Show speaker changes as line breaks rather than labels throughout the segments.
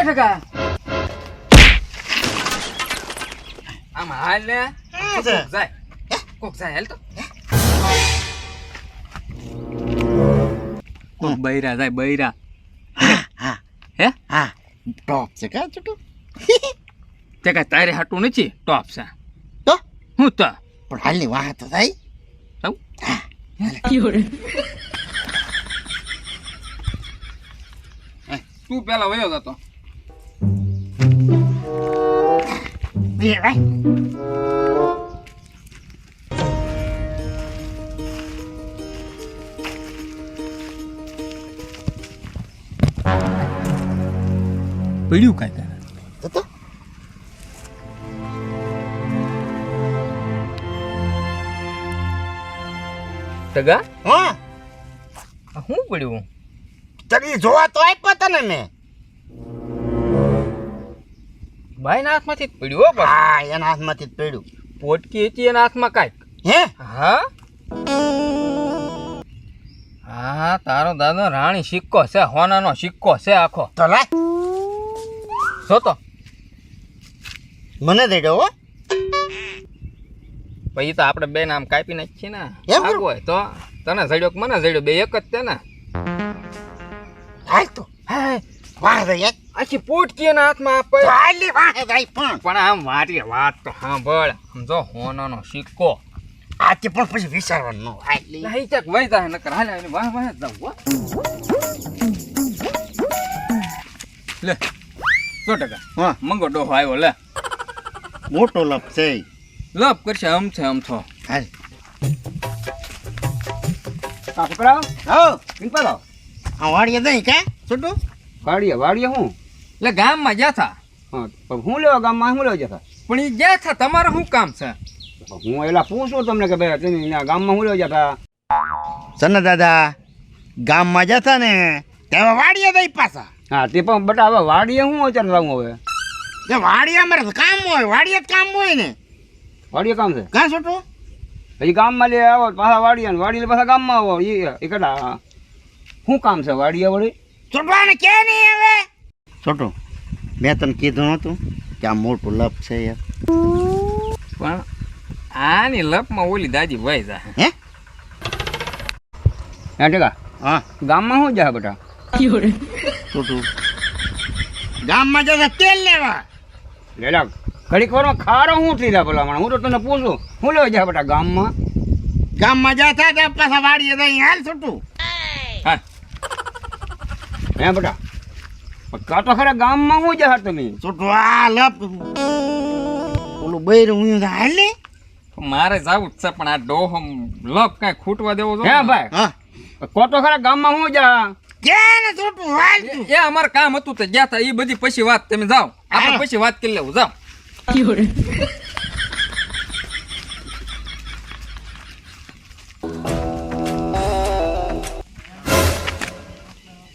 ટકા આમ હાલ ને કોક જાય હાલ તો કોક બૈરા જાય બૈરા હે
હા ટોપ છે કા છોટુ
તે કઈ તારે હાટું નથી ટોપ છે
તો
હું તો
પણ હાલની વાહ તો થાય
તું પેલા વયો જતો પડ્યું કાંઈ તારે
તો
ટગા
હા
શું પડ્યું
તરી જોવા તો આપ્યો તને મેં
ભાઈ ના હાથમાંથી જ પડ્યું હો બસ
હા એના હાથમાંથી જ પડ્યું
પોટકી હતી એના હાથમાં કાંઈક
હે
હા હા તારો દાદો રાણી સિક્કો છે હોનાનો સિક્કો છે આખો
તો લાય
જોતો
મને દઈ દો હો
પછી તો આપણે બે નામ કાપી નાખીએ ને
એમ
આગળ હોય તો તને જડ્યો કે મને જડ્યો બે એક જ છે ને
હાલ તો
હા
વાહ દે એક
આખી પોટકી એના હાથમાં આપે
તો હાલી વાહ દે પણ
આમ મારી વાત તો સાંભળ સમજો હોનાનો સિક્કો
આથી પણ પછી વિચારવાનું ન હાલી
લઈ ચક વઈ જાય નકર હાલે એને વાહ વાહ જ જાવ લે 100%
હા
મંગો ડોહો આવ્યો લે
મોટો લપ છે
લપ કરશે આમ છે આમ થો
હાલ
છોકરા
હો
કિંપા લાવ
આ વાડીએ દઈ કે છોટુ
વાડીએ હું એટલે ગામમાં ગયા થા હા પણ હું લેવા ગામમાં હું લેવા જતા પણ એ ગયા થા તમારે શું કામ છે હું એલા પૂછું તમને કે ભાઈ તમે ગામમાં હું લેવા જતા
સના દાદા ગામમાં જતા ને તેવા વાડીએ દઈ પાછા
હા તે પણ બટા હવે વાડીએ હું અત્યારે જાઉં હવે
તે વાડીએ અમારે તો કામ હોય વાડીએ જ કામ હોય ને
વાડીએ કામ છે
કાં છોટુ
પછી ગામમાં લે આવો પાછા વાડીએ ને વાડીએ પાછા ગામમાં આવો એ કેટલા શું કામ છે વાડીએ વળી
છોટવાને કે નહીં હવે છોટુ મેં તને કીધું નતું કે આ મોટું લપ છે યાર
પણ આની લપમાં ઓલી દાદી વહી જાય
હે
હા ટેકા
હા
ગામમાં શું જાય બેટા
છોટુ ગામમાં જતા તેલ લેવા
લેલા ઘડીક વાર ખારો હું થઈ જાય ભલા હું તો તને પૂછું હું લેવા જાય બેટા ગામમાં
ગામમાં જતા ત્યાં પાછા વાડીએ દઈ હાલ છોટુ
હા હે બેટા કા તો ખરા ગામમાં હું જાય તમે
છોટુ આ લપ ઓલું બૈરું હું હાલ ને
મારે જાવું જ છે પણ આ ડોહો લપ કાંઈ ખૂટવા દેવો હે ભાઈ
હા
કોતો ખરા ગામમાં હું જા
કે ને છોટુ હાલ તું
એ અમારે કામ હતું તે ગયા તા એ બધી પછી વાત તમે જાઓ આપણે પછી વાત કરી લેવું જાઓ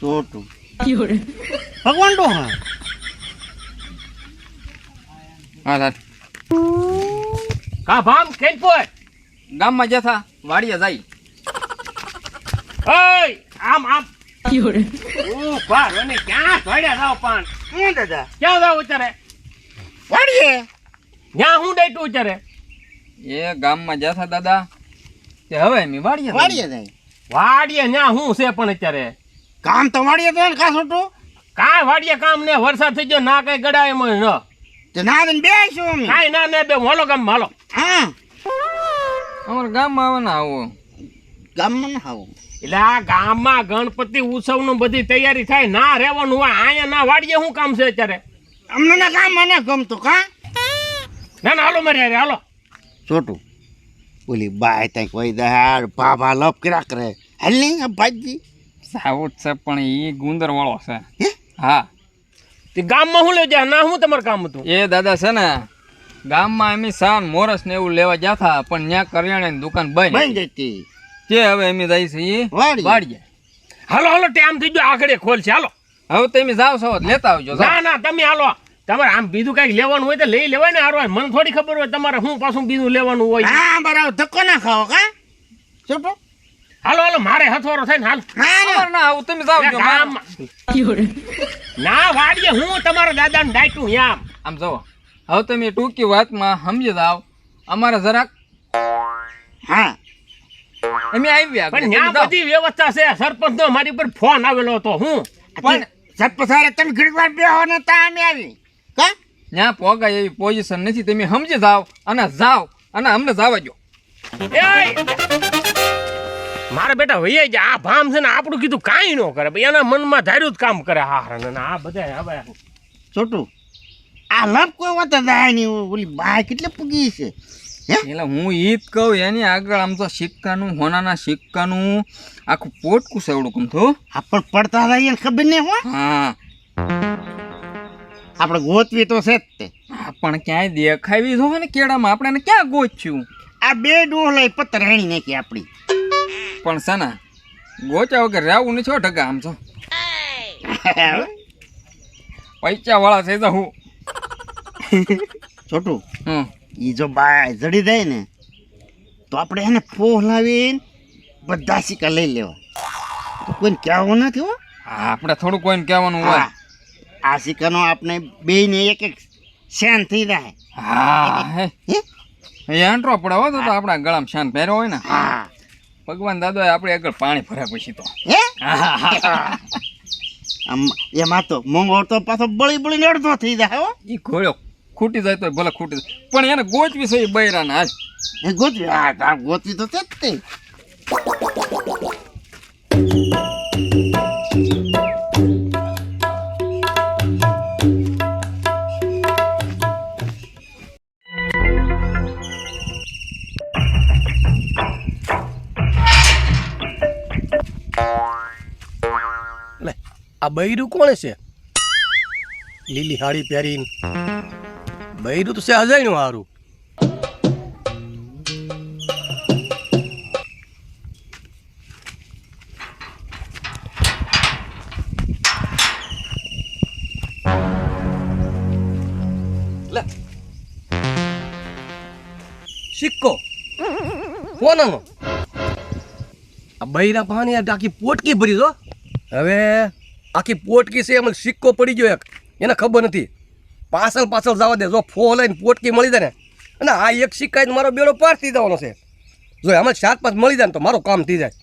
છોટુ ભગવાન ડો હા
હા કા ભામ કેટ પોય ગામમાં જતા વાડીએ જાય ઓય આમ આમ ઓ પાર અને ક્યાં ધોડ્યા જાવ પણ
હું દાદા
ક્યાં જાવ ઉતારે
વાડીએ
ન્યા હું ડેટું ઉતારે એ ગામમાં જતા દાદા તે હવે મે વાડીએ
વાડીએ જાય
વાડીએ ન્યા હું છે પણ અત્યારે
કામ તો વાડીએ તો કા છોટુ
કાંઈ વાડીએ કામ ને વરસાદ થઈ ગયો ના કઈ ગડાય મને ન
તે ના દે બેસો અમે
કાંઈ ના ને બે હાલો ગામ હાલો
હા
અમારા ગામમાં આવે ને આવો
ગામમાં ના આવું
એટલે આ ગામમાં ગણપતિ ઉત્સવનું બધી તૈયારી થાય ના રહેવાનું હોય અહીંયા ના વાડીએ શું કામ છે અત્યારે
અમને ના કામ મને ગમતું કા
ના ના હાલો મારે હાલો
છોટું ઓલી બાય ત્યાં કોઈ દહાડ બાબા લપ કર્યા કરે હાલ નહીં ભાજી
સાવું જ છે પણ એ ગુંદર વાળો છે હા તે ગામમાં શું લેવા ના હું તમારું કામ હતું એ દાદા છે ને ગામમાં એમ સાન મોરસ ને એવું લેવા જતા પણ ત્યાં કરિયાણાની દુકાન
બંધ જતી
કે હવે એમ જાય છે એ વાડીએ હાલો હાલો ટાઈમ થઈ ગયો આગળ ખોલ છે હાલો હવે તમે જાવ છો લેતા આવજો ના ના તમે હાલો તમારે આમ બીજું કઈક લેવાનું હોય તો લઈ લેવાય ને હારો મને થોડી ખબર હોય તમારે શું પાછું બીજું લેવાનું હોય
હા બરાબર ધક્કો ના ખાઓ કા છોટો
હાલો હાલો મારે હથવારો થાય ને હાલ
અમારે ના આવું, તમે જાઓ
એ
જો.
ગામમાં. ના વાડીએ હું તમારા દાદાને ડાયટું યામ
આમ જાઓ, હવે તમે ટૂંકી વાતમાં સમજી જાઓ. અમારે જરાક
હા
અમે આવ્યા
પણ
તમે
ત્યાં
જાઓ.
બધી વ્યવસ્થા છે. સરપંચ નો મારી પર ફોન આવેલો હતો. હું
પણ સપસારે તમે ઘડીક વાર બેહો ને તા અમે આવી કા
ત્યાં પોગાય એવી પોઝિશન નથી. તમે સમજી જાઓ અને જાઓ અને અમને જવા દો.
એય! મારા બેટા વૈયા જાય. આ ભામ છે ને આપણું કીધું કાંઈ ન કરે ભાઈ, એના મનમાં ધાર્યું જ કામ કરે. હા અને આ બધા હવે
છોટું આ લપ કોઈ વાત જાય નહીં. ઓલી બાય કેટલે પૂગી છે હે
એટલે હું ઈ જ કહું, એની આગળ આમ તો સિક્કાનું, હોનાના સિક્કાનું આખું પોટકું સેવડું કમતું.
આપણ પડતા રહીએ ને ખબર નહીં હો.
હા,
આપણે ગોતવી તો છે જ તે.
પણ ક્યાંય દેખાવી જો ને કેળામાં, આપણે એને ક્યાં ગોચ્યું?
આ બે ડોહ લઈ પત્તર હેણી નાખી આપણી.
પણ સના ગોચા વગર રહેવું નથી હો ઢગા. આમ છો પૈસા વાળા થઈ જાઉં.
છોટું
હમ,
ઈ જો બાય જડી જાય ને તો આપણે એને પોહ લાવીને બધા સિક્કા લઈ લેવા. તો કોઈને કહેવું નથી હો.
આપણે થોડું કોઈને કહેવાનું હોય.
હા, આ સિક્કાનો આપણે બેયને એક એક શેન થઈ જાય.
હા, હે
હે
એન્ટ્રો પડે હો તો આપણા ગળામાં શાન પહેર્યો હોય ને.
હા
ભગવાન દાદો આપણે આગળ પાણી ભર્યા પછી તો
હે આમ એમાં તો મોંઘો તો પાછો બળી બળીને અડધો થઈ જાય હો.
ઈ ઘોડ્યો ખૂટી જાય તો ભલે ખૂટી જાય, પણ એને ગોચવી છે એ બૈરાના હાલ.
એ ગોતવી હા આ ગોતવી તો છે જ તે.
લે આ બૈરું કોણ છે? લીલી હાડી પહેરીને બૈરું તો છે અજયનું હારું. લે સિક્કો કોનાનો? આ બૈરા પાણી આખી પોટકી ભરી દો. હવે આખી પોટકી છે એમાં સિક્કો પડી ગયો એક, એને ખબર નથી. પાછળ પાછળ જવા દે. જો ફો લઈને પોટકી મળી જાય ને, અને આ એક સિક્કા જ મારો બેડો પાર થઈ જવાનો છે. જો આમાં 4-5 મળી જાય ને તો મારું કામ થઈ જાય.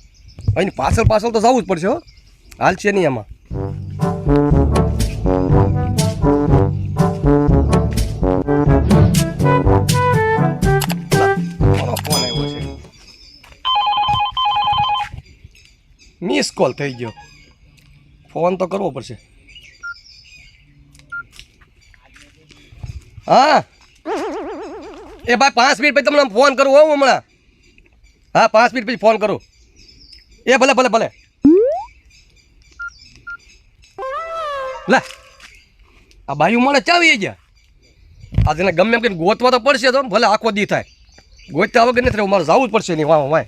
એની પાછળ પાછળ તો જવું જ પડશે હો, હાલ છે નહીં એમાં. કોનો ફોન આવ્યો છે? મિસ કોલ થઈ ગયો. ફોન તો કરવો પડશે. હા એ ભાઈ 5 મિનિટ પછી તમને ફોન કરું હો હમણાં. હા 5 મિનિટ પછી ફોન કરું. એ ભલે ભલે ભલે. લે આ બાયું મળે ચાવી ગયા. આજે એને ગમે એમ કહીને ગોતવા તો પડશે. તો ભલે આખો દી થાય, ગોતતા વગર નથી રહેવું. મારે જવું જ પડશે નહીં. વાય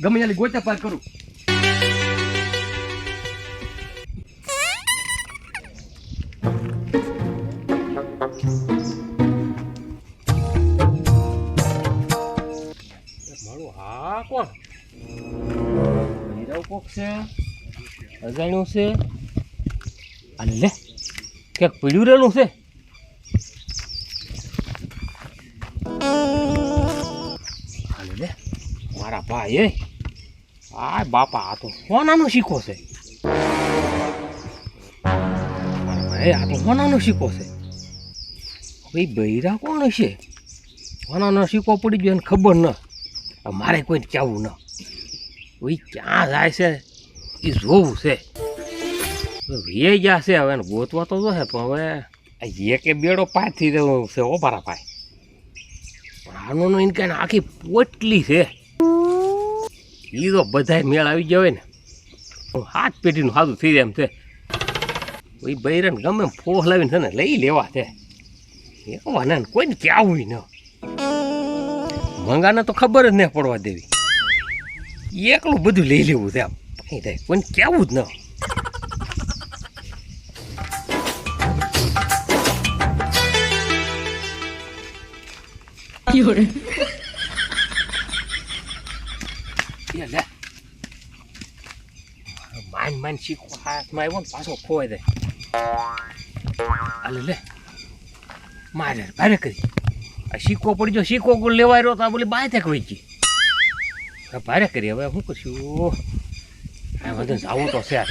ગમે ત્યાંથી ગોતા પાર કરું.
હા કોણ હીરાવ કોક છે, અજાણ્યું છે. અને લે ક્યાંક પીડ્યું રહેલું છે. અને લે મારા ભાઈ એ આ બાપા આ તો સોનાનો સિક્કો છે. મારા ભાઈ આ તો સોનાનો સિક્કો છે. ભાઈ બૈરા કોણ છે? સોનાનો સિક્કો પડી ગયો એને ખબર ન. મારે કોઈને કહેવું ન. ભાઈ ક્યાં જાય છે એ જોવું છે. વે ગયા છે હવે એને ગોતવા તો જોશે. પણ હવે એકે બેડો પાછી દેવો છે ઓ મારા ભાઈ. પણ આનો એને કાંઈ આખી પોટલી છે. એ તો બધાય મેળ આવી ગયા હોય ને, હાથ પેટીનું સાદું થઈ જાય એમ છે. ભાઈ બૈરાને ગમે એમ ફોહ લાવીને છે ને લઈ લેવા છે. એવા ને કોઈને કહેવું ન. મંગાને તો ખબર જ નહીં પડવા દેવી. એકલું બધું લઈ લેવું છે. આમ કંઈ થાય કોઈને કહેવું જ ન. માન સિક્કો હાથમાં આવ્યો ને પાછો ખોવાઈ જાય. હાલે લે મારે ભારે કરી આ સિક્કો પડી ગયો, સિક્કો લેવાય રહ્યો તો આ બોલી બાય તક વહી ગઈ. ભારે કરી હવે શું કરશું? આ બધું જાવું તો છે.